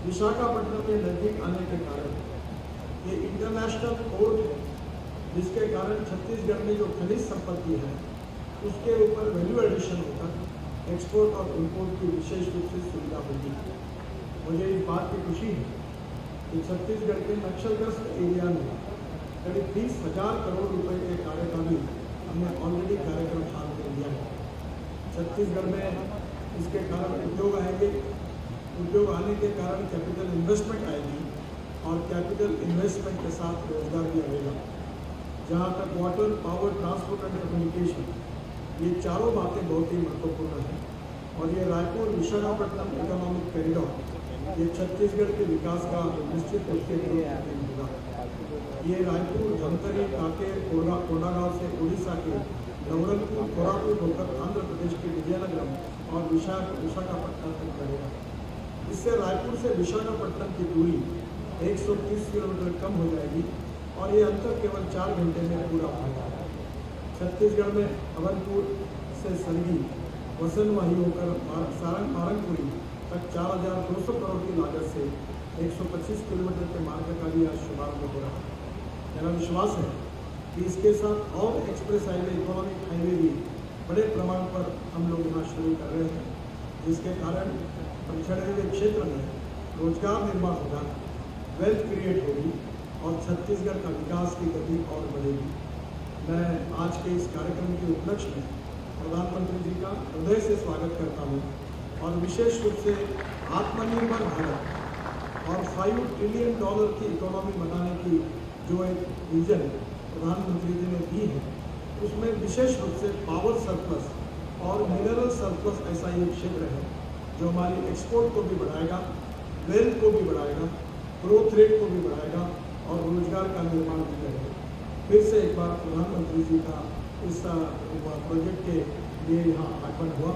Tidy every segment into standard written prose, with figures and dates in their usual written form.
विशाखापट्टनम के नजदीक आने के कारण ये इंटरनेशनल पोर्ट है, जिसके कारण छत्तीसगढ़ में जो खनिज संपत्ति है उसके ऊपर वैल्यू एडिशन होकर एक्सपोर्ट और इम्पोर्ट की विशेष रूप से सुविधा होगी। मुझे इस बात की खुशी है कि छत्तीसगढ़ के नक्सलग्रस्त एरिया में करीब 30,000 करोड़ रुपए के कार्य का भी हमने ऑलरेडी कार्यक्रम शुरू कर दिया है। छत्तीसगढ़ में इसके कारण उद्योग आएंगे, उद्योग आने के कारण कैपिटल इन्वेस्टमेंट आएगी और कैपिटल इन्वेस्टमेंट के साथ रोजगार भी आएगा। जहाँ तक water, power, transport and communication, ये चारों बातें बहुत ही महत्वपूर्ण हैं और ये रायपुर विशाखापट्टनम इकोनॉमिक कॉरिडोर ये छत्तीसगढ़ के विकास का निश्चित रूप से होगा। ये रायपुर, धमतरी, कांकेर, कोंडागांव से उड़ीसा के नवरंगपुर, कोरापुट होकर आंध्र प्रदेश के विजयनगरम और विशाखापट्टनम तक बढ़ेगा। इससे रायपुर से विशाखापट्टनम की दूरी 130 किलोमीटर कम हो जाएगी और ये अंतर केवल 4 घंटे में पूरा होगा। छत्तीसगढ़ में अवनपुर से सरगी, वसनवाही होकर सारंगपुरी तक 4,200 करोड़ की लागत से 125 किलोमीटर के मार्ग का भी आज शुभारंभ हो रहा है। मेरा विश्वास है कि इसके साथ और एक्सप्रेस हाईवे, इकोनॉमिक हाईवे भी बड़े प्रमाण पर हम लोग यहाँ शुरू कर रहे हैं, जिसके कारण पिछड़े हुए क्षेत्र में रोजगार निर्माण होगा, वेल्थ क्रिएट होगी और छत्तीसगढ़ का विकास की गति और बढ़ेगी। मैं आज के इस कार्यक्रम के उपलक्ष्य में प्रधानमंत्री जी का हृदय से स्वागत करता हूँ और विशेष रूप से आत्मनिर्भर भारत और $5 ट्रिलियन की इकोनॉमी बनाने की जो एक विजन प्रधानमंत्री जी ने दी है, उसमें विशेष रूप से पावर सरप्लस और मिनरल सरप्लस ऐसा एक क्षेत्र है जो हमारी एक्सपोर्ट को भी बढ़ाएगा, वेल्थ को भी बढ़ाएगा, ग्रोथ रेट को भी बढ़ाएगा और रोजगार का निर्माण भी करेगा। फिर से एक बार प्रधानमंत्री जी का इस प्रोजेक्ट के लिए यहाँ आगमन हुआ,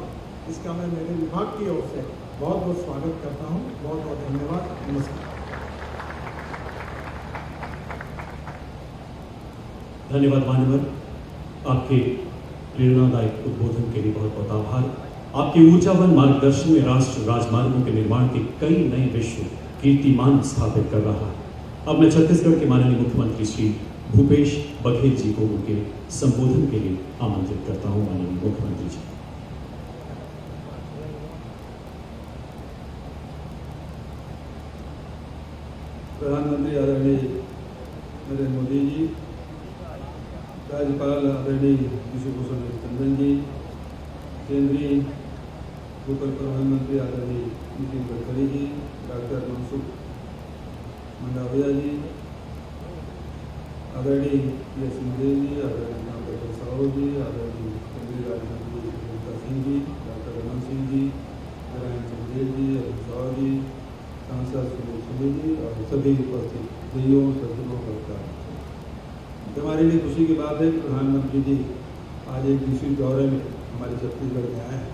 इसका मैं मेरे विभाग की ओर से बहुत बहुत स्वागत करता हूँ। बहुत बहुत धन्यवाद। नमस्कार। धन्यवाद मान्यवर, आपके प्रेरणादायक उद्बोधन के लिए बहुत बहुत आभार। आपके ऊर्जावान मार्गदर्शन में राष्ट्र राजमार्गों के निर्माण के कई नए विश्व कीर्तिमान स्थापित कर रहा है। अब मैं छत्तीसगढ़ के माननीय मुख्यमंत्री श्री भूपेश बघेल जी को उनके संबोधन के लिए आमंत्रित करता हूं। माननीय मुख्यमंत्री जी। प्रधानमंत्री आदरणीय नरेंद्र मोदी जी, राज्यपाल आदरणीय विश्वभूषण टंडन जी, केंद्रीय भूतल परिवहन मंत्री आदरणीय नितिन गडकरी जी, डॉक्टर मनसुख मंडाविया जी, आदरणीय PS सिंहदेव जी, आदरणीय डॉक्टर साहू जी, आदरणीय केंद्रीय राज्य मंत्री गिरिराज सिंह जी, डॉक्टर रमन सिंह जी, नारायण चंदेल जी, अरुण साहू जी, सांसद सुनील सुनी जी और सभी उपस्थित भाइयों, सज्जनों, पत्रकार। हमारे लिए खुशी की बात है कि प्रधानमंत्री जी आज एक दूसरी दौरे में हमारे छत्तीसगढ़ में आए हैं।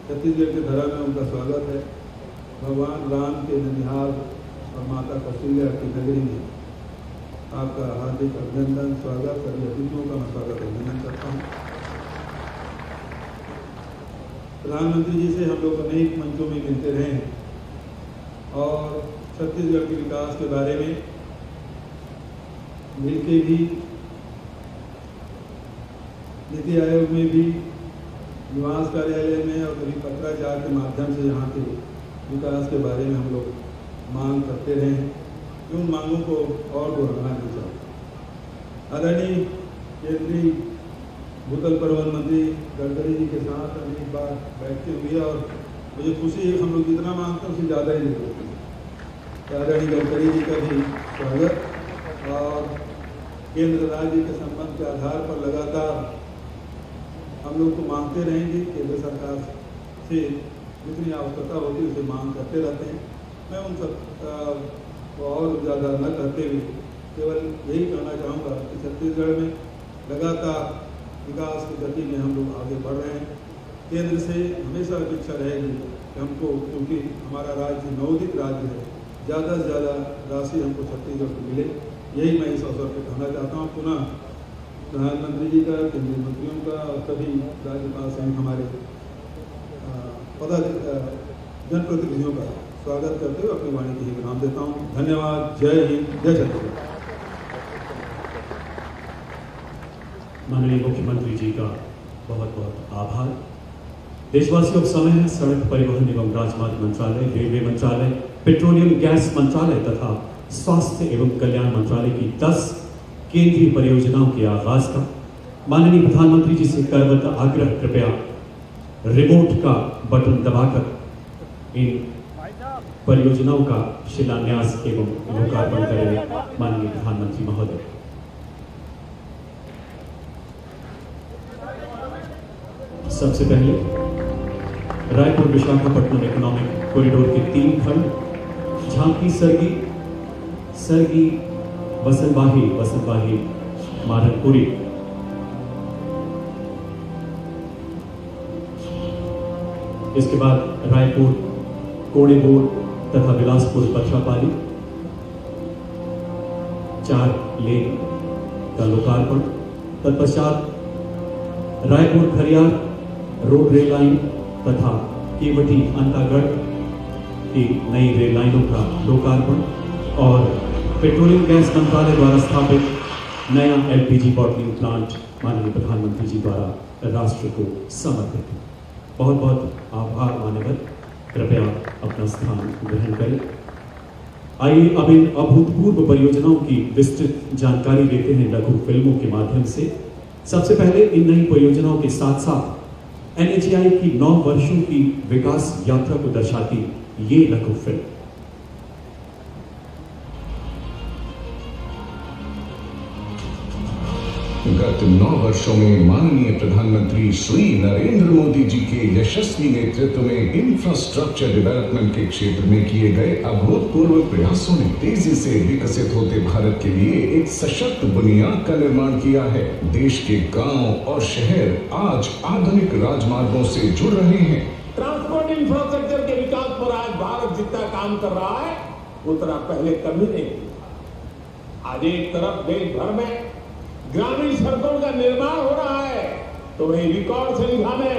छत्तीसगढ़ के धरा में उनका स्वागत है। भगवान राम के ननिहाल और माता कौशल्या की नगरी में आपका हार्दिक अभिनंदन, स्वागत। सभी अतिथियों का मैं स्वागत अभिनंदन करता हूँ। प्रधानमंत्री जी से हम लोग अनेक मंचों में मिलते रहे हैं और छत्तीसगढ़ के विकास के बारे में मिलके भी, नीति आयोग में भी, निवास कार्यालय में और कभी पत्राचार के माध्यम से यहाँ के विकास के बारे में हम लोग मांग करते रहे हैं। उन मांगों को और दोहराना भी चाहिए। आदरणीय केंद्रीय भूतल परिवहन मंत्री गडकरी जी के साथ अनेक बार बैठते हुए और मुझे खुशी है हम लोग जितना मांगते हैं उससे ज़्यादा ही लेते हैं। आदरणीय गडकरी जी का भी स्वागत और केंद्र राज्य के संबंध के आधार पर लगातार हम लोग तो मांगते रहेंगे। केंद्र सरकार से जितनी आवश्यकता होती है उसे मांग करते रहते हैं। मैं उन सब और ज़्यादा न करते हुए केवल यही कहना चाहूँगा कि छत्तीसगढ़ में लगातार विकास की गति में हम लोग आगे बढ़ रहे हैं। केंद्र से हमेशा अपेक्षा रहेगी कि हमको, क्योंकि हमारा राज्य नवोदित राज्य है, ज़्यादा से ज़्यादा राशि हमको छत्तीसगढ़ को मिले। यही मैं इस अवसर पर कहना चाहता हूँ। पुनः प्रधानमंत्री जी का, केंद्रीय मंत्रियों का और सभी राज्यपाल सहित हमारे जनप्रतिनिधियों का स्वागत करते हुए अपनी वाणी के विराम देता हूँ। धन्यवाद। जय हिंद, जय छत्तीसगढ़। माननीय मुख्यमंत्री जी का बहुत बहुत आभार। देशवासियों, समय है सड़क परिवहन एवं राजमार्ग मंत्रालय, रेलवे मंत्रालय, पेट्रोलियम गैस मंत्रालय तथा स्वास्थ्य एवं कल्याण मंत्रालय की 10 केंद्रीय परियोजनाओं के आगाज का। माननीय प्रधानमंत्री जी से करवत आग्रह, कृपया रिमोट का बटन दबाकर इन परियोजनाओं का शिलान्यास एवं लोकार्पण करें। माननीय प्रधानमंत्री महोदय। सबसे पहले रायपुर विशाखापट्टनम इकोनॉमिक कॉरिडोर के 3 खंड झांकी सरगी बसंतवाही मारनपुरी। इसके बाद रायपुर कोड़ेबोड़ तथा बिलासपुर पथरापाली 4 लेन का लोकार्पण। तत्पश्चात Raipur Khariar road rail line तथा केवटी अंतागढ़ की नई रेल लाइनों का लोकार्पण और पेट्रोलियम गैस मंत्रालय द्वारा स्थापित नया LPG बॉटलिंग प्लांट माननीय प्रधानमंत्री जी द्वारा राष्ट्र को समर्पित। बहुत बहुत आभार मान्यवर। कृपया अपना स्थान ग्रहण करें। आइए अब इन अभूतपूर्व परियोजनाओं की विस्तृत जानकारी लेते हैं लघु फिल्मों के माध्यम से। सबसे पहले इन नई परियोजनाओं के साथ साथ NHAI की 9 वर्षों की विकास यात्रा को दर्शाती ये लघु फिल्म। गत 9 वर्षों में माननीय प्रधानमंत्री श्री नरेंद्र मोदी जी के यशस्वी नेतृत्व में इंफ्रास्ट्रक्चर डेवलपमेंट के क्षेत्र में किए गए अभूतपूर्व प्रयासों ने तेजी से विकसित होते भारत के लिए एक सशक्त बुनियाद का निर्माण किया है। देश के गांव और शहर आज आधुनिक राजमार्गों से जुड़ रहे हैं। ट्रांसपोर्ट इंफ्रास्ट्रक्चर के विकास पर आज भारत जितना काम कर रहा है उतना पहले कभी नहीं। आज एक तरफ देश भर में ग्रामीण सड़कों का निर्माण हो रहा है तो वही रिकॉर्ड संख्या में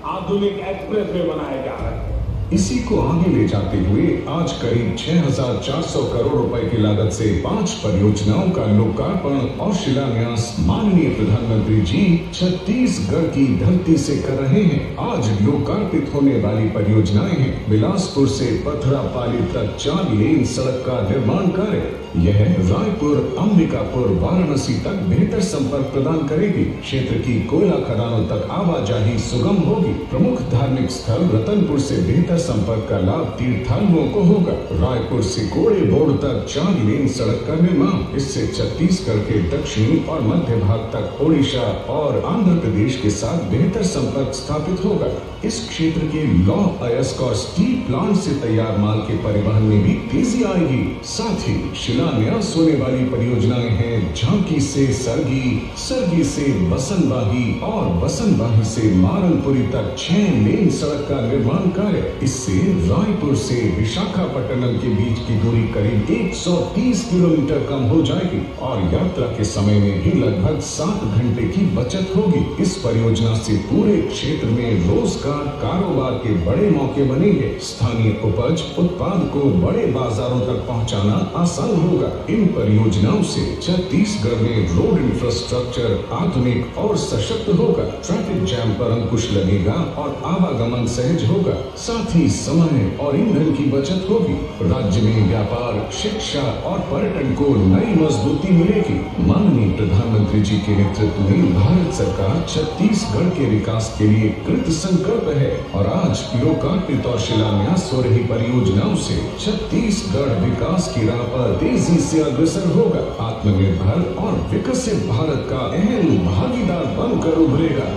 आधुनिक एक्सप्रेसवे बनाए जा रहे हैं। इसी को आगे ले जाते हुए आज करीब 6,400 करोड़ रुपए की लागत से 5 परियोजनाओं का लोकार्पण और शिलान्यास माननीय प्रधानमंत्री जी छत्तीसगढ़ की धरती से कर रहे हैं। आज लोकार्पित होने वाली परियोजनाएं हैं बिलासपुर से पथरापाली तक 4 लेन सड़क का निर्माण कार्य। यह रायपुर, अंबिकापुर, वाराणसी तक बेहतर संपर्क प्रदान करेगी। क्षेत्र की कोयला खदानों तक आवाजाही सुगम होगी। प्रमुख धार्मिक स्थल रतनपुर से बेहतर संपर्क का लाभ तीर्थालुओं को होगा। रायपुर से कोड़ेबोड़ तक 4 लेन सड़क का निर्माण। इससे छत्तीसगढ़ के दक्षिणी और मध्य भाग तक ओडिशा और आंध्र प्रदेश के साथ बेहतर संपर्क स्थापित होगा। इस क्षेत्र के लौह अयस्क और स्टील प्लांट से तैयार माल के परिवहन में भी तेजी आएगी। साथ ही शिलान्यास होने वाली परियोजनाएं हैं झांकी से सरगी से बसंतवाही और बसंतवाही से मारनपुरी तक 6 लेन सड़क का निर्माण कार्य। इससे रायपुर से विशाखापट्टनम के बीच की दूरी करीब 130 किलोमीटर कम हो जाएगी और यात्रा के समय में भी लगभग 7 घंटे की बचत होगी। इस परियोजना से पूरे क्षेत्र में रोजगार, कारोबार के बड़े मौके बनेंगे। स्थानीय उपज उत्पाद को बड़े बाजारों तक पहुंचाना आसान होगा। इन परियोजनाओं से छत्तीसगढ़ में रोड इंफ्रास्ट्रक्चर आधुनिक और सशक्त होगा। ट्रैफिक जैम पर अंकुश लगेगा और आवागमन सहज होगा। साथ ही समय और ईंधन की बचत होगी। राज्य में व्यापार, शिक्षा और पर्यटन को नई मजबूती मिलेगी। माननीय प्रधानमंत्री जी के नेतृत्व में भारत सरकार छत्तीसगढ़ के विकास के लिए कृत संकल्प है और आज लोकार्पित और शिलान्यास हो रही परियोजनाओं से छत्तीसगढ़ विकास की राह पर तेजी से अग्रसर होगा। आत्मनिर्भर और विकसित भारत का अहम भागीदार बनकर उभरेगा।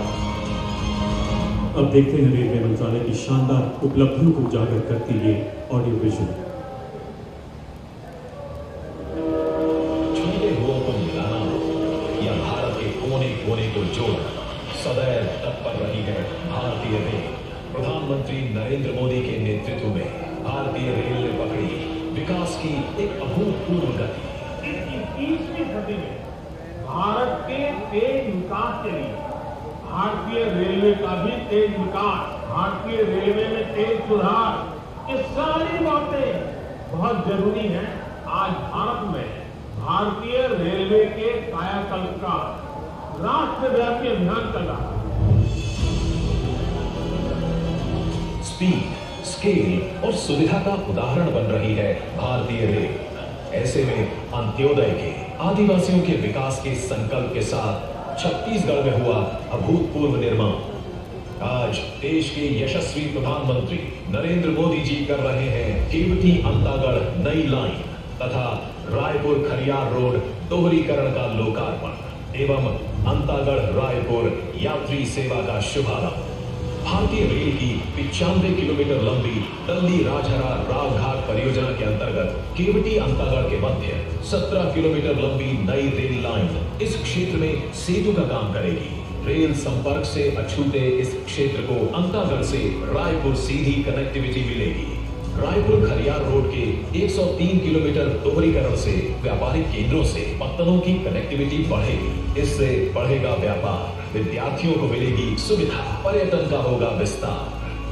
अब देखते हैं रेलवे मंत्रालय की शानदार उपलब्धियों को उजागर करती ये ऑडियो विजुअल। छोटे हुओं को मिलाना या भारत के कोने कोने को जोड़ना सदैव तत्पर रही है भारतीय रेल। प्रधानमंत्री नरेंद्र मोदी के नेतृत्व में भारतीय रेल ने पकड़ी विकास की एक अभूतपूर्व गति। 21वीं सदी में भारत के तेज विकास के लिए भारतीय रेलवे का भी तेज विकास, भारतीय रेलवे में तेज सुधार ये सारी बातें बहुत जरूरी हैं। आज भारत में भारतीय रेलवे के कायाकल्प का राष्ट्रव्यापी अभियान चल रहा है। स्पीड, स्केल और सुविधा का उदाहरण बन रही है भारतीय रेल। ऐसे में अंत्योदय के, आदिवासियों के विकास के संकल्प के साथ छत्तीसगढ़ में हुआ अभूतपूर्व निर्माण। आज देश के यशस्वी प्रधानमंत्री नरेंद्र मोदी जी कर रहे हैं केवटी अंतागढ़ नई लाइन तथा रायपुर खरियार रोड दोहरीकरण का लोकार्पण एवं अंतागढ़ रायपुर यात्री सेवा का शुभारंभ। भारतीय रेल की 95 किलोमीटर लंबी दल्ली राजहरा रावघाट परियोजना के अंतर्गत केवटी अंतागढ़ के मध्य 17 किलोमीटर लंबी नई रेल लाइन इस क्षेत्र में सेतु का काम करेगी। रेल संपर्क से अछूते इस क्षेत्र को अंतागढ़ से रायपुर सीधी कनेक्टिविटी मिलेगी। रायपुर खरियार रोड के 103 किलोमीटर दोहरीकरण से व्यापारिक केंद्रों से पत्तनों की कनेक्टिविटी बढ़ेगी। इससे बढ़ेगा व्यापार, विद्यार्थियों को मिलेगी सुविधा, पर्यटन का होगा विस्तार।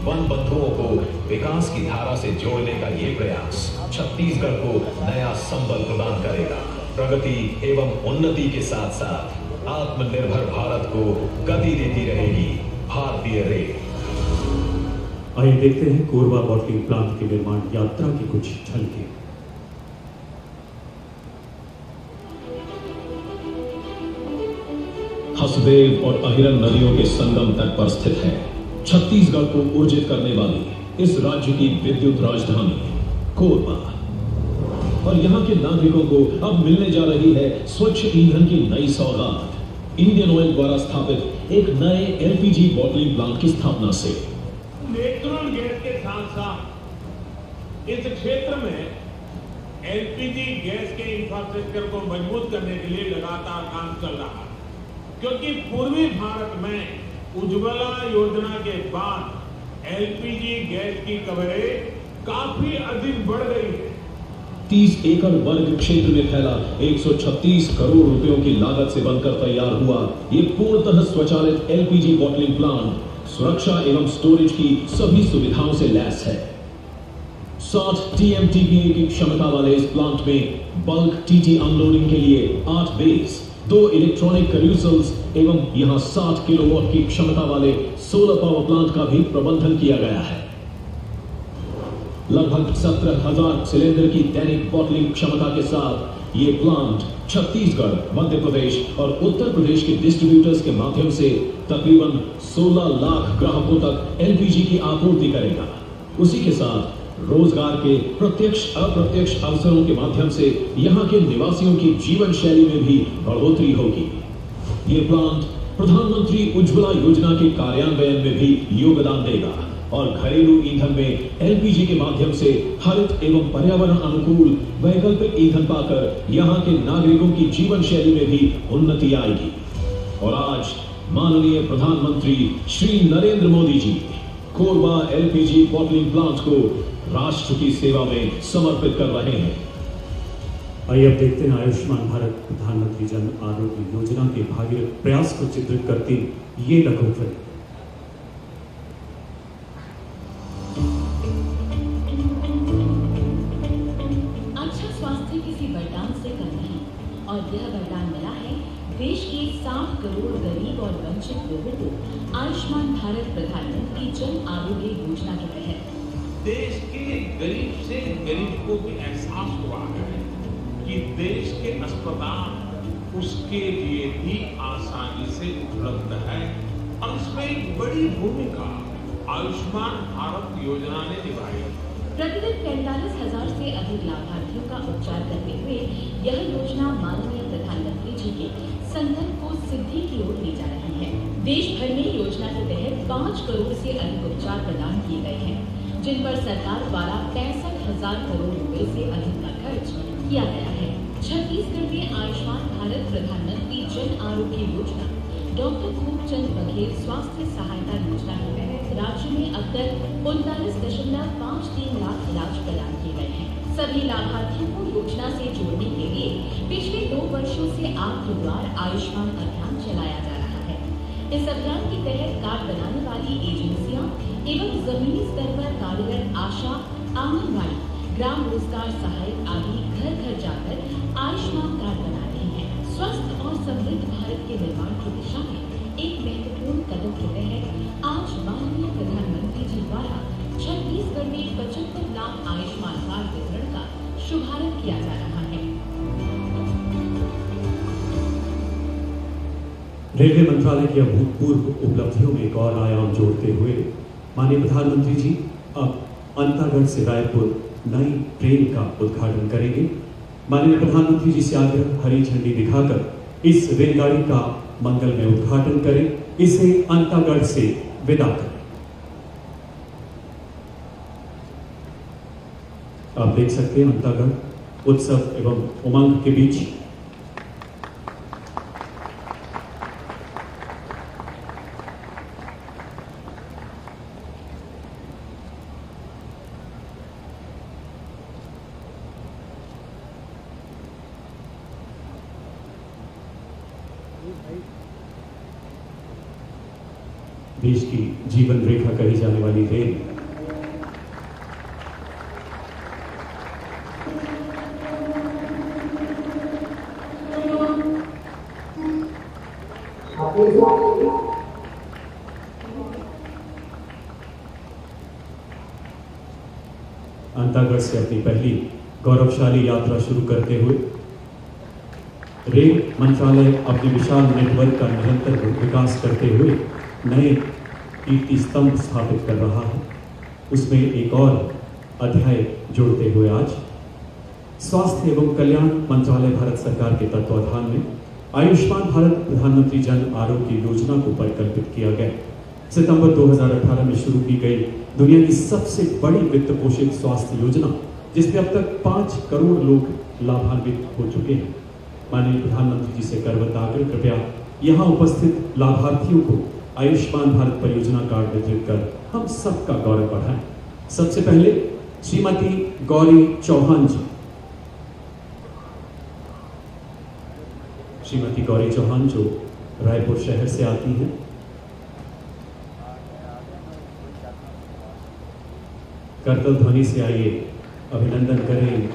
वन बंधुओं को विकास की धारा से जोड़ने का ये प्रयास छत्तीसगढ़ को नया संबल प्रदान करेगा। प्रगति एवं उन्नति के साथ साथ आत्मनिर्भर भारत को गति देती रहेगी भारतीय रेल। आइए देखते हैं कोरबा बॉटलिंग प्लांट की निर्माण यात्रा की कुछ झलकें। हसदेव और अहिरन नदियों के संगम तट पर स्थित है छत्तीसगढ़ को ऊर्जित करने वाली इस राज्य की विद्युत राजधानी कोरबा। और यहाँ के नागरिकों को अब मिलने जा रही है स्वच्छ ईंधन की नई सौगात इंडियन ऑयल द्वारा स्थापित एक नए एलपीजी बॉटलिंग प्लांट की स्थापना से। नेचुरल गैस के साथ साथ इस क्षेत्र में एलपीजी गैस के इंफ्रास्ट्रक्चर को मजबूत करने के लिए लगातार काम चल रहा है, क्योंकि पूर्वी भारत में उज्ज्वला योजना के बाद एलपीजी गैस की कवरेज काफी अधिक बढ़ गई है। 30 एकड़ वर्ग क्षेत्र में फैला 136 करोड़ रुपयों की लागत से बनकर तैयार हुआ ये पूर्णतः स्वचालित एलपीजी बॉटलिंग प्लांट सुरक्षा एवं स्टोरेज की सभी सुविधाओं से लैस है। 60 TMTPA की क्षमता वाले इस प्लांट में बल्क टीटी अनलोडिंग के लिए 8 बेस, 2 इलेक्ट्रॉनिक कैरूसल्स एवं यहां 60 किलोवाट की क्षमता वाले सोलर पावर प्लांट का भी प्रबंधन किया गया है। लगभग 17,000 सिलेंडर की दैनिक बॉटलिंग क्षमता के साथ ये प्लांट छत्तीसगढ़, मध्य प्रदेश और उत्तर प्रदेश के डिस्ट्रीब्यूटर्स के माध्यम से तकरीबन 16 लाख ग्राहकों तक एलपीजी की आपूर्ति करेगा। उसी के साथ रोजगार के प्रत्यक्ष अप्रत्यक्ष अवसरों के माध्यम से यहाँ के निवासियों की जीवन शैली में भी बढ़ोतरी होगी। ये प्लांट प्रधानमंत्री उज्ज्वला योजना के कार्यान्वयन में भी योगदान देगा और घरेलू ईंधन में एलपीजी के माध्यम से हरित एवं पर्यावरण अनुकूल वैकल्पिक ईंधन पाकर यहाँ के नागरिकों की जीवन शैली में भी उन्नति आएगी। और आज माननीय प्रधानमंत्री Shri Narendra Modi ji Korba LPG bottling plant को राष्ट्र की सेवा में समर्पित कर रहे हैं। आइए अब देखते हैं आयुष्मान भारत प्रधानमंत्री जन आरोग्य योजना के भागीरथ प्रयास को चित्रित करती ये लघु फिल्म। और यह वरदान मिला है देश के 60 करोड़ गरीब और वंचित लोगों को आयुष्मान भारत प्रधानमंत्री जन आरोग्य योजना के तहत। देश के गरीब से गरीब को भी एहसास हुआ है कि देश के अस्पताल उसके लिए भी आसानी से उपलब्ध है और इसमें एक बड़ी भूमिका आयुष्मान भारत योजना ने निभाई। प्रतिदिन 45,000 से अधिक लाभार्थियों का उपचार करते हुए यह योजना माननीय प्रधानमंत्री जी के संकल्प को सिद्धि की ओर ले जा रही है। देश भर में योजना के तहत 5 करोड़ से अधिक उपचार प्रदान किए गए हैं, जिन पर सरकार द्वारा 65,000 करोड़ रुपए से अधिक का खर्च किया गया है। छत्तीसगढ़ में आयुष्मान भारत प्रधानमंत्री जन आरोग्य योजना डॉक्टर खूबचंद बघेल स्वास्थ्य सहायता योजना के तहत राज्य में अब तक 39.53 लाख इलाज प्रदान किए गए हैं। सभी लाभार्थियों को योजना से जोड़ने के लिए पिछले 2 वर्षों से आपके द्वार आयुष्मान अभियान चलाया जा रहा है। इस अभियान के तहत कार्ड बनाने वाली एजेंसियां एवं जमीनी स्तर पर कार्यरत आशा आंगनबाड़ी, ग्राम रोजगार सहायक आदि घर घर जाकर आयुष्मान कार्ड बना रहे हैं। स्वस्थ और समृद्ध भारत के निर्माण की दिशा में एक महत्वपूर्ण कदम के तहत आज माननीय प्रधानमंत्री जी द्वारा छत्तीसगढ़ में 75 लाख आयुष्मान कार्ड वितरण का शुभारंभ किया जा रहा है। रेलवे मंत्रालय की अभूतपूर्व उपलब्धियों में एक और आयाम जोड़ते हुए माननीय प्रधानमंत्री जी अब अंतागढ़ से रायपुर नई ट्रेन का उद्घाटन करेंगे। माननीय प्रधानमंत्री जी से आग्रह, हरी झंडी दिखाकर इस रेलगाड़ी का मंगलमय उद्घाटन करें, इसे अंतागढ़ से विदा करें। आप देख सकते हैं अंतागढ़ उत्सव एवं उमंग के बीच देश की जीवन रेखा कही जाने वाली रेल अंतागढ़ से अपनी पहली गौरवशाली यात्रा शुरू करते हुए रेल मंत्रालय अपने विशाल नेटवर्क का निरंतर विकास करते हुए नए कीर्ति स्तंभ स्थापित कर रहा है। उसमें एक और अध्याय जोड़ते हुए आज स्वास्थ्य एवं कल्याण मंत्रालय भारत सरकार के तत्वाधान में आयुष्मान भारत प्रधानमंत्री जन आरोग्य योजना को परिकल्पित किया गया। सितंबर 2018 में शुरू की गई दुनिया की सबसे बड़ी वित्त पोषित स्वास्थ्य योजना, जिसमें अब तक 5 करोड़ लोग लाभान्वित हो चुके हैं। माननीय प्रधानमंत्री जी से करवत आग्रह, कृपया यहाँ उपस्थित लाभार्थियों को आयुष्मान भारत परियोजना कार्ड वितरित कर हम सबका गौरव बढ़ाएं। सबसे पहले श्रीमती गौरी चौहान जी। श्रीमती गौरी चौहान जो रायपुर शहर से आती हैं, करतल ध्वनि से आइए अभिनंदन करें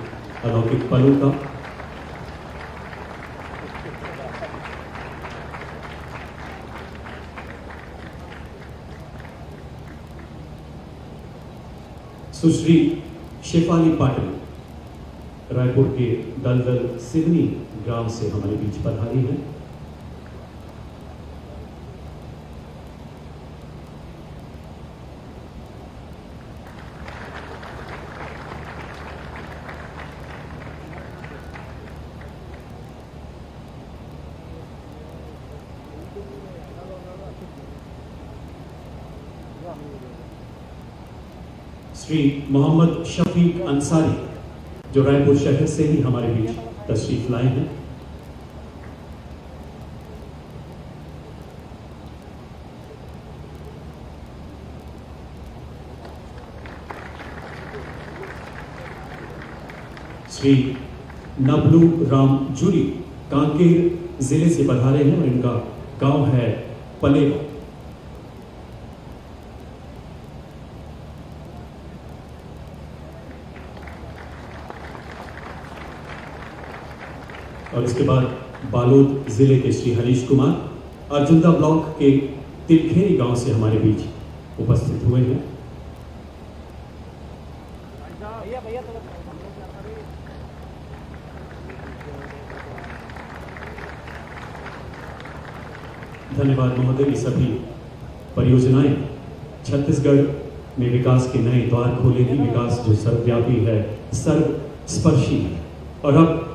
अलौकिक पलों का। सुश्री शेफाली पाटिल रायपुर के दलदल सिवनी गांव से हमारे बीच पधारी हैं। श्री मोहम्मद शफीक अंसारी जो रायपुर शहर से ही हमारे बीच तशरीफ लाए हैं। श्री नबलू राम जूरी कांकेर जिले से पधारे हैं और इनका गांव है पलेवा। और इसके बाद बालोद जिले के श्री हरीश कुमार अर्जुंदा ब्लॉक के तिलखेरी गांव से हमारे बीच उपस्थित हुए हैं। धन्यवाद महोदय। ये सभी परियोजनाएं छत्तीसगढ़ में विकास के नए द्वार खोलेगी। विकास जो सर्वव्यापी है, सर्वस्पर्शी है, और अब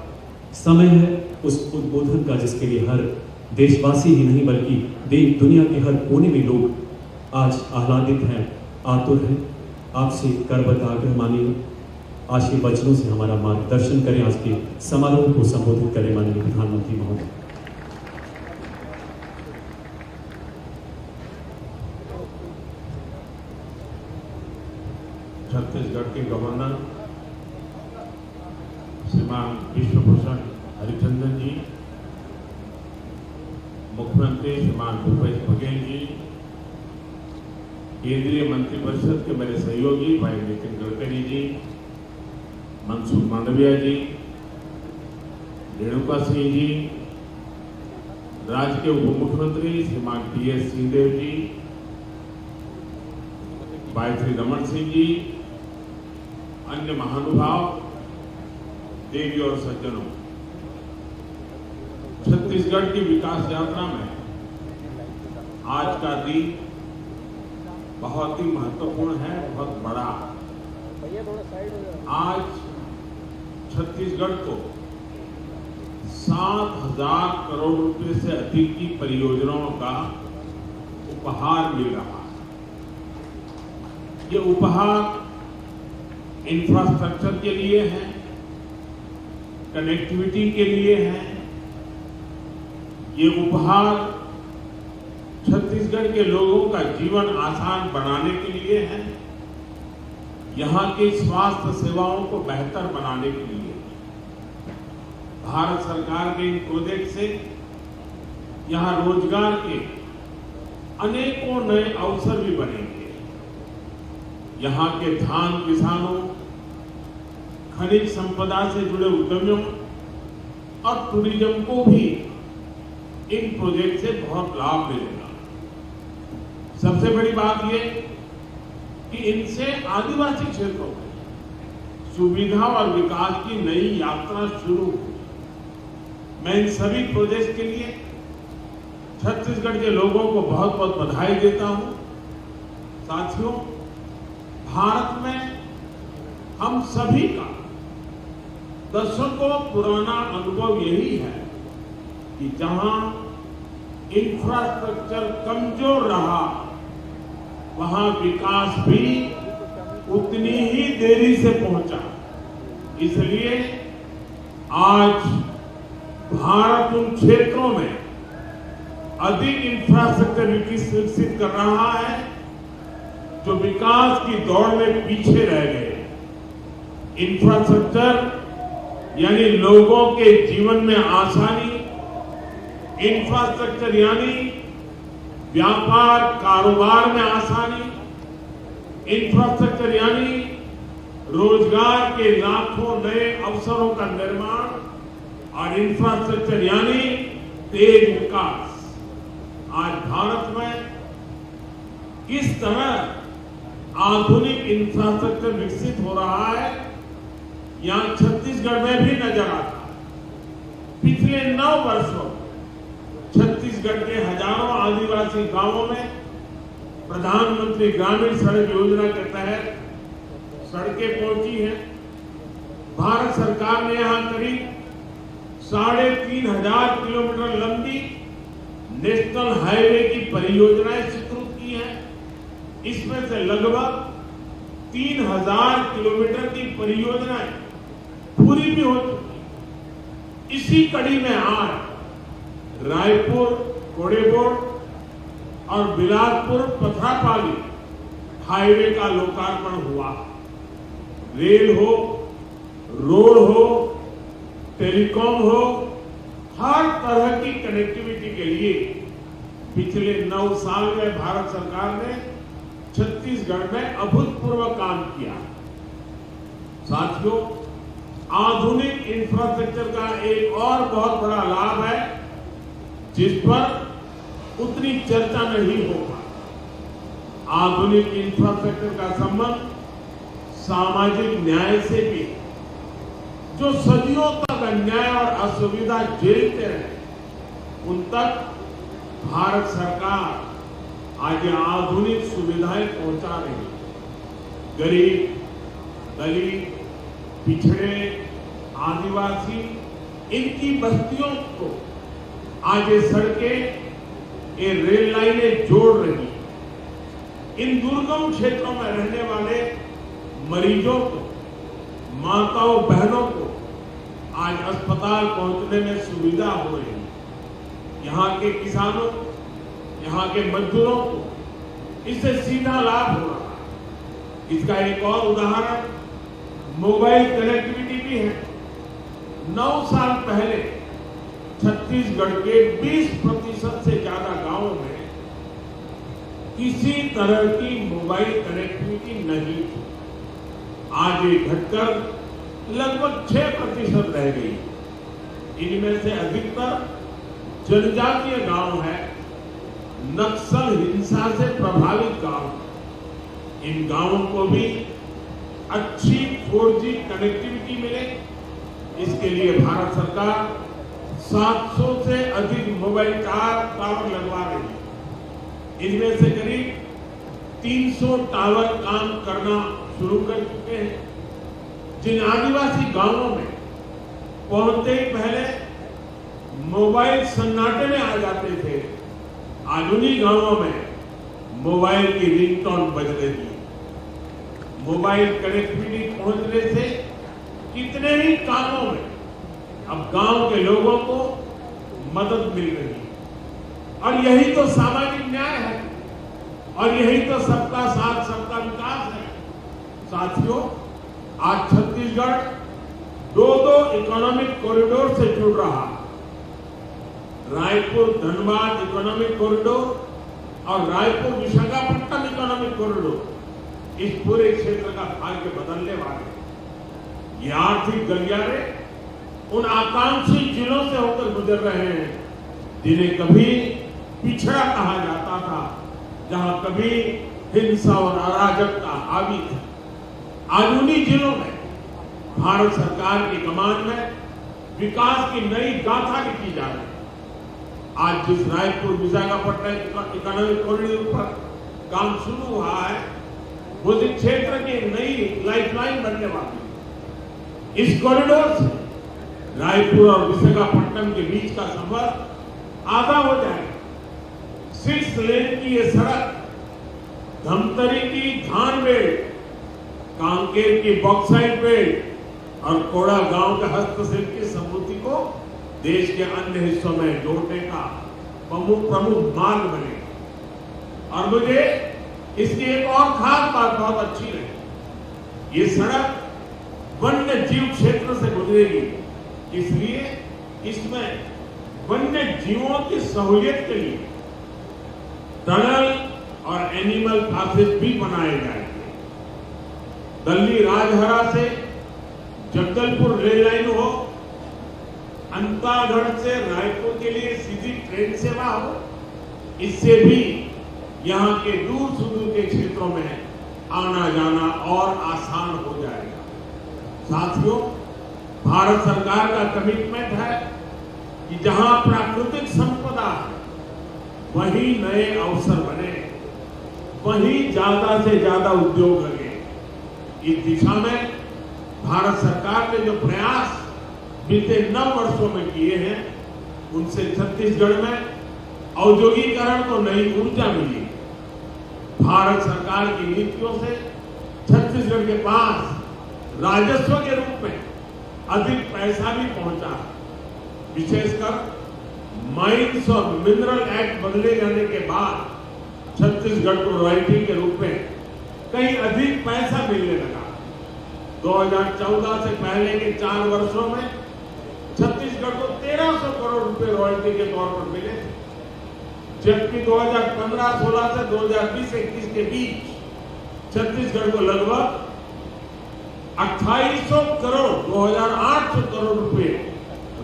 समय है उस उद्बोधन का जिसके लिए हर देशवासी ही नहीं बल्कि देश दुनिया के हर कोने में लोग आज आह्लादित हैं, आतुर हैं। आपसे करबद्ध आग्रह मानिए, आशीर्वचनों से हमारा मार्गदर्शन करें। आज के समारोह को संबोधित करें माननीय प्रधानमंत्री महोदय। छत्तीसगढ़ के गवर्नर श्रीमान विश्वभूषण हरिचंदन जी, मुख्यमंत्री श्रीमान भूपेश बघेल जी, केंद्रीय मंत्रिपरिषद के मेरे सहयोगी भाई नितिन गडकरी जी, मनसुख मांडविया जी, रेणुका सिंह जी, राज्य के उप मुख्यमंत्री श्रीमान टी.एस. सिंहदेव जी, भाई श्री रमन सिंह जी, अन्य महानुभाव, देवी और सज्जनों, छत्तीसगढ़ की विकास यात्रा में आज का दिन बहुत ही महत्वपूर्ण है, बहुत बड़ा। आज छत्तीसगढ़ को 7,000 करोड़ रुपए से अधिक की परियोजनाओं का उपहार मिल रहा है। ये उपहार इंफ्रास्ट्रक्चर के लिए है, कनेक्टिविटी के लिए है, ये उपहार छत्तीसगढ़ के लोगों का जीवन आसान बनाने के लिए है, यहाँ की स्वास्थ्य सेवाओं को बेहतर बनाने के लिए। भारत सरकार के इन प्रोजेक्ट से यहाँ रोजगार के अनेकों नए अवसर भी बनेंगे। यहाँ के धान किसानों, खनिज संपदा से जुड़े उद्यमियों और टूरिज्म को भी इन प्रोजेक्ट से बहुत लाभ मिलेगा। सबसे बड़ी बात ये कि इनसे आदिवासी क्षेत्रों में सुविधा और विकास की नई यात्रा शुरू हुई। मैं इन सभी प्रोजेक्ट के लिए छत्तीसगढ़ के लोगों को बहुत बहुत बधाई देता हूं। साथियों, भारत में हम सभी का दशकों पुराना अनुभव यही है कि जहां इंफ्रास्ट्रक्चर कमजोर रहा, वहां विकास भी उतनी ही देरी से पहुंचा। इसलिए आज भारत उन क्षेत्रों में अधिक इंफ्रास्ट्रक्चर विकसित कर रहा है जो विकास की दौड़ में पीछे रह गए। इंफ्रास्ट्रक्चर यानी लोगों के जीवन में आसानी, इंफ्रास्ट्रक्चर यानी व्यापार कारोबार में आसानी, इंफ्रास्ट्रक्चर यानी रोजगार के लाखों नए अवसरों का निर्माण और इंफ्रास्ट्रक्चर यानी तेज विकास। आज भारत में किस तरह आधुनिक इंफ्रास्ट्रक्चर विकसित हो रहा है, यहां छत्तीसगढ़ में भी नजर आता है। पिछले 9 वर्षों छत्तीसगढ़ के हजारों आदिवासी गांवों में प्रधानमंत्री ग्रामीण सड़क योजना के तहत सड़कें पहुंची हैं। भारत सरकार ने यहां करीब 3,500 किलोमीटर लंबी नेशनल हाईवे की परियोजनाएं स्वीकृत की हैं। इसमें से लगभग 3,000 किलोमीटर की परियोजनाएं पूरी भी हो चुकी। इसी कड़ी में आज रायपुर, कोडेबोर और बिलासपुर पथरापाली हाईवे का लोकार्पण हुआ। रेल हो, रोड हो, टेलीकॉम हो, हर तरह की कनेक्टिविटी के लिए पिछले 9 साल में भारत सरकार ने छत्तीसगढ़ में अभूतपूर्व काम किया। साथियों, आधुनिक इंफ्रास्ट्रक्चर का एक और बहुत बड़ा लाभ है जिस पर उतनी चर्चा नहीं होगा। आधुनिक इंफ्रास्ट्रक्चर का संबंध सामाजिक न्याय से भी है। जो सदियों तक अन्याय और असुविधा झेलते रहे, उन तक भारत सरकार आज आधुनिक सुविधाएं पहुंचा रही है। गरीब, दलित, पिछड़े, आदिवासी, इनकी बस्तियों को आज ये सड़कें, ये रेल लाइनें जोड़ रही हैं। इन दुर्गम क्षेत्रों में रहने वाले मरीजों को, माताओं बहनों को आज अस्पताल पहुंचने में सुविधा हो रही है। यहाँ के किसानों, यहाँ के मजदूरों को इससे सीधा लाभ हो रहा है। इसका एक और उदाहरण मोबाइल कनेक्टिविटी भी है। 9 साल पहले छत्तीसगढ़ के 20% से ज्यादा गांवों में किसी तरह की मोबाइल कनेक्टिविटी नहीं थी। आज ये घटकर लगभग 6% रह गई। इनमें से अधिकतर जनजातीय गांव है, नक्सल हिंसा से प्रभावित गांव। इन गांवों को भी अच्छी 4G कनेक्टिविटी मिले, इसके लिए भारत सरकार 700 से अधिक मोबाइल टावर लगवा रही है। इनमें से करीब 300 टावर काम करना शुरू कर चुके हैं। जिन आदिवासी गांवों में पहुंचते ही पहले मोबाइल सन्नाटे में आ जाते थे, आज उन्हीं गांवों में मोबाइल की रिंगटोन बज रही है। मोबाइल कनेक्टिविटी पहुंचने से कितने ही कामों में अब गांव के लोगों को मदद मिल रही है। और यही तो सामाजिक न्याय है, और यही तो सबका साथ सबका विकास है। साथियों, आज छत्तीसगढ़ दो इकोनॉमिक कॉरिडोर से जुड़ रहा है। रायपुर धनबाद इकोनॉमिक कॉरिडोर और रायपुर विशाखापट्टनम इकोनॉमिक कॉरिडोर इस पूरे क्षेत्र का भाग्य बदलने वाले हैं। ये आर्थिक गलियारे उन आकांक्षी जिलों से होकर गुजर रहे हैं जिन्हें कभी पिछड़ा कहा जाता था, जहां कभी हिंसा और अराजकता हावी थी। आज उन्हीं जिलों में भारत सरकार की कमान में विकास की नई गाथा लिखी जा रही है। आज जिस रायपुर विशाखापट्टनम इकोनॉमिक कॉरिडोर पर काम शुरू हुआ है, वो इस क्षेत्र की नई लाइफलाइन बनने वाली है। इस कॉरिडोर से रायपुर और विशाखापट्टनम के बीच का सफर आधा हो जाएगा। 6 लेन की ये सड़क धमतरी की धान बेल्ट, कांकेर की बॉक्साइट बेल्ट और कोड़ा गांव के हस्तशिल्प की समृद्धि को देश के अन्य हिस्सों में जोड़ने का प्रमुख मार्ग बनेगा। और मुझे इसकी एक और खास बात बहुत अच्छी लगी। ये सड़क वन्य जीव क्षेत्र से गुजरेगी, इसलिए इसमें वन्य जीवों की सहूलियत के लिए टनल और एनिमल पासेज भी बनाए जाएंगे। दिल्ली राजहरा से जगदलपुर रेल लाइन हो, अंतागढ़ से रायपुर के लिए सीधी ट्रेन सेवा हो, इससे भी यहाँ के दूर सुदूर के क्षेत्रों में आना जाना और आसान हो जाएगा। साथियों, भारत सरकार का कमिटमेंट है कि जहां प्राकृतिक संपदा है वहीं नए अवसर बने, वहीं ज्यादा से ज्यादा उद्योग लगे। इस दिशा में भारत सरकार ने जो प्रयास बीते 9 वर्षों में किए हैं, उनसे छत्तीसगढ़ में औद्योगिकीकरण को नई ऊर्जा मिली। भारत सरकार की नीतियों से छत्तीसगढ़ के पास राजस्व के रूप में अधिक पैसा भी पहुंचा है। विशेषकर माइंस और मिनरल एक्ट बदले जाने के बाद छत्तीसगढ़ को रॉयल्टी के रूप में कहीं अधिक पैसा मिलने लगा। 2014 से पहले के 4 वर्षों में छत्तीसगढ़ को 1300 करोड़ रुपए रॉयल्टी के तौर पर मिले थे, जबकि 2015-16 से 2020-21 के बीच छत्तीसगढ़ को लगभग 2800 करोड़ 2800 करोड़ रुपए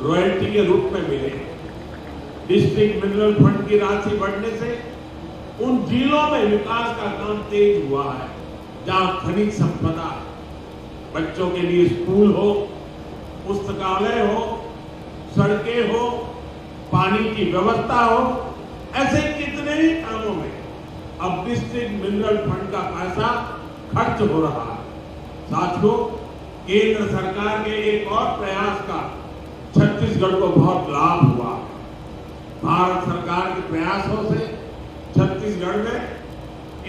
रॉयल्टी के रूप में मिले। डिस्ट्रिक्ट मिनरल फंड की राशि बढ़ने से उन जिलों में विकास का काम तेज हुआ है जहां खनिज संपदा है। बच्चों के लिए स्कूल हो, पुस्तकालय हो, सड़कें हो, पानी की व्यवस्था हो, ऐसे कितने ही कामों में अब डिस्ट्रिक्ट मिनरल फंड का पैसा खर्च हो रहा है। साथियों, केंद्र सरकार के एक और प्रयास का छत्तीसगढ़ को बहुत लाभ हुआ। भारत सरकार के प्रयासों से छत्तीसगढ़ में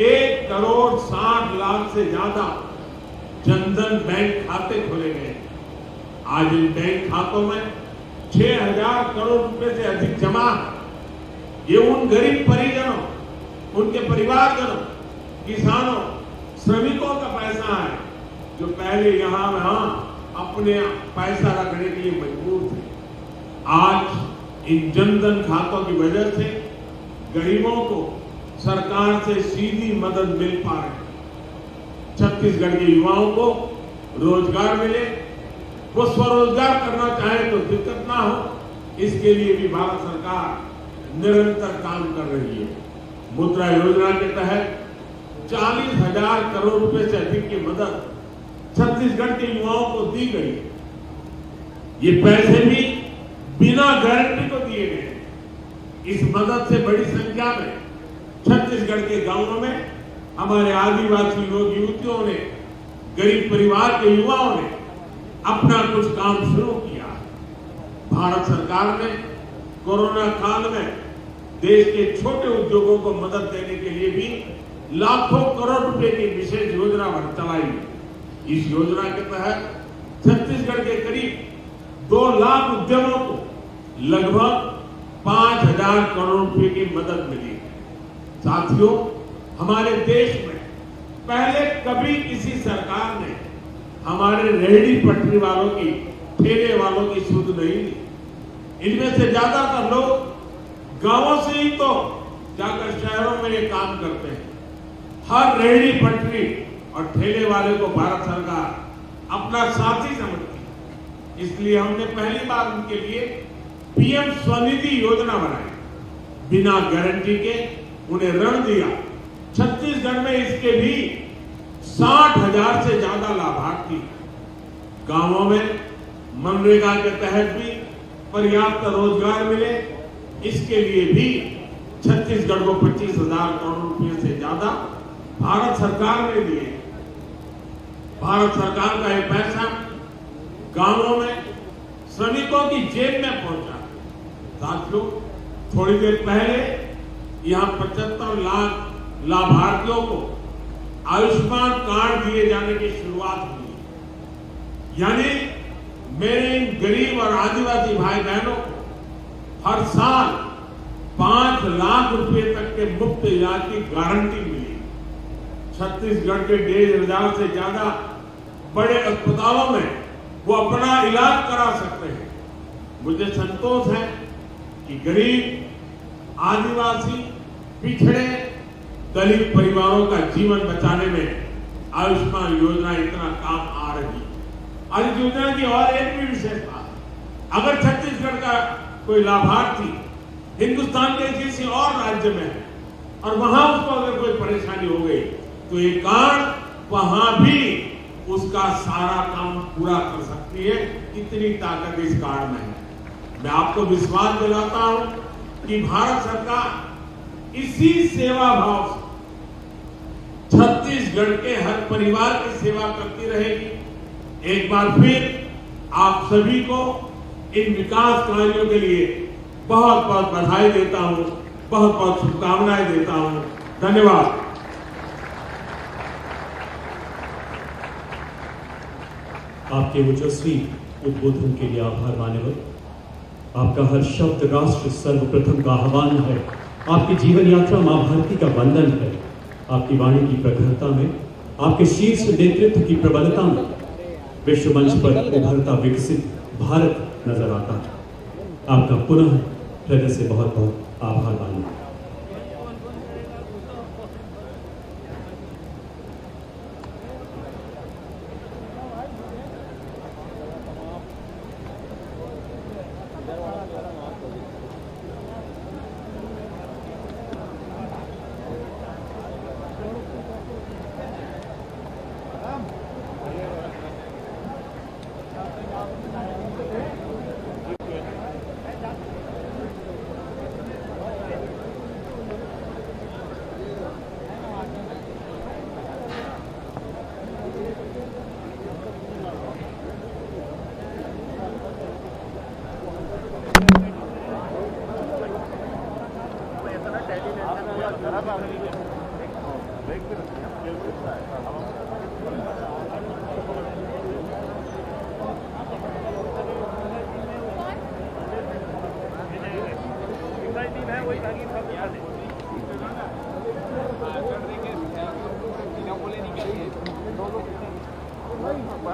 1 करोड़ 60 लाख से ज्यादा जनधन बैंक खाते खोले गए। आज इन बैंक खातों में 6000 करोड़ रुपए से अधिक जमा है। ये उन गरीब परिजनों, उनके परिवारजनों, किसानों, श्रमिकों का पैसा है जो पहले यहाँ अपने पैसा रखने के लिए मजबूर थे। आज इन जनधन खातों की वजह से गरीबों को सरकार से सीधी मदद मिल पा रही है। छत्तीसगढ़ के युवाओं को रोजगार मिले, वो स्वरोजगार करना चाहे तो दिक्कत ना हो, इसके लिए भी भारत सरकार निरंतर काम कर रही है। मुद्रा योजना के तहत 40,000 करोड़ रुपए से अधिक की मदद छत्तीसगढ़ के युवाओं को दी गई। ये पैसे भी बिना गारंटी को दिए गए। इस मदद से बड़ी संख्या में छत्तीसगढ़ के गांवों में हमारे आदिवासी लोग, युवतियों ने, गरीब परिवार के युवाओं ने अपना कुछ काम शुरू किया। भारत सरकार ने कोरोना काल में देश के छोटे उद्योगों को मदद देने के लिए भी लाखों करोड़ रुपए की विशेष योजना चलाई। इस योजना के तहत छत्तीसगढ़ के करीब 2 लाख उद्यमों को लगभग 5,000 करोड़ रुपए की मदद मिली। साथियों, हमारे देश में पहले कभी किसी सरकार ने हमारे रेहड़ी पटरी वालों की, ठेले वालों की सुध नहीं ली। इनमें से ज्यादातर लोग गांवों से ही तो जाकर शहरों में ये काम करते हैं। हर रेहड़ी पटरी और ठेले वाले को भारत सरकार अपना साथी समझती है। इसलिए हमने पहली बार उनके लिए पीएम स्वनिधि योजना बनाई। बिना गारंटी के उन्हें ऋण दिया। छत्तीसगढ़ में इसके भी 60,000 से ज्यादा लाभार्थी। गांवों में मनरेगा के तहत भी पर्याप्त रोजगार मिले, इसके लिए भी छत्तीसगढ़ को 25,000 करोड़ रुपए से ज्यादा भारत सरकार ने दिए। भारत सरकार का ये पैसा गांवों में श्रमिकों की जेब में पहुंचा। साथियों, थोड़ी देर पहले यहां 75 लाख लाभार्थियों को आयुष्मान कार्ड दिए जाने की शुरुआत हुई। यानी मेरे इन गरीब और आदिवासी भाई बहनों को हर साल 5 लाख रुपए तक के मुफ्त इलाज की गारंटी मिली। छत्तीसगढ़ के 1,500 से ज्यादा बड़े अस्पतालों में वो अपना इलाज करा सकते हैं। मुझे संतोष है कि गरीब, आदिवासी, पिछड़े, दलित परिवारों का जीवन बचाने में आयुष्मान योजना इतना काम आ रही है। और इस योजना की और एक भी विशेषता है, अगर छत्तीसगढ़ का कोई लाभार्थी हिंदुस्तान के किसी और राज्य में है और वहां उसको अगर कोई परेशानी हो गई तो ये कार्ड वहां भी उसका सारा काम पूरा कर सकती है। इतनी ताकत इस कार्ड में है। मैं आपको विश्वास दिलाता हूं कि भारत सरकार इसी सेवा भाव से छत्तीसगढ़ के हर परिवार की सेवा करती रहेगी। एक बार फिर आप सभी को इन विकास कार्यों के लिए बहुत बहुत बधाई देता हूं, बहुत बहुत शुभकामनाएं देता हूं। धन्यवाद। आपके ओजस्वी उद्बोधन के लिए आभार मान्यवर। आपका हर शब्द राष्ट्र सर्वप्रथम का आह्वान है। आपकी जीवन यात्रा मां भारती का वंदन है। आपकी वाणी की प्रखरता में, आपके शीर्ष नेतृत्व की प्रबलता में विश्व मंच पर उभरता विकसित भारत नजर आता है। आपका पुनः हृदय से बहुत बहुत आभार मान्यवर।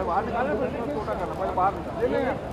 बाहर निकालना, छोटा करना, बाहर निकाल